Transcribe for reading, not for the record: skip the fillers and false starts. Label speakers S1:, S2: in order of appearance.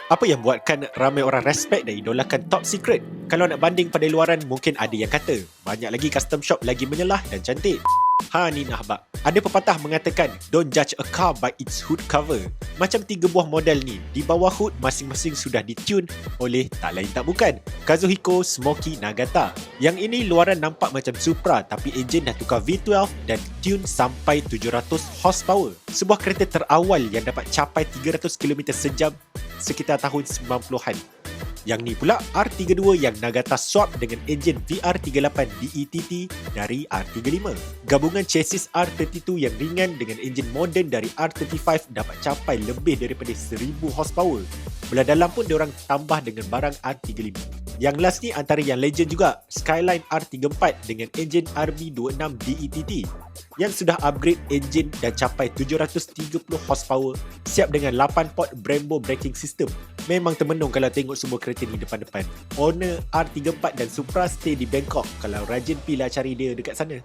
S1: Apa yang buatkan ramai orang respect dan idolakan Top Secret? Kalau nak banding pada luaran, mungkin ada yang kata banyak lagi custom shop lagi menyelah dan cantik. Ni nahbak. Ada pepatah mengatakan, don't judge a car by its hood cover. Macam 3 buah model ni, di bawah hood masing-masing sudah ditune oleh tak lain tak bukan Kazuhiko Smoky Nagata. Yang ini luaran nampak macam Supra, tapi enjin dah tukar V12 dan tune sampai 700 horsepower. Sebuah kereta terawal yang dapat capai 300 km sejam sekitar tahun 90-an. Yang ni pula R32 yang Nagata swap dengan enjin VR38 DETT dari R35. Gabungan chassis R32 yang ringan dengan enjin moden dari R35 dapat capai lebih daripada 1000 horsepower. Belah dalam pun diorang tambah dengan barang R35. Yang last ni antara yang legend juga, Skyline R34 dengan enjin RB26 DETT yang sudah upgrade enjin dan capai 730 horsepower, siap dengan 8 port Brembo braking system. Memang termenung kalau tengok semua kereta ni depan-depan. Owner R34 dan Supra stay di Bangkok, kalau rajin pilah cari dia dekat sana.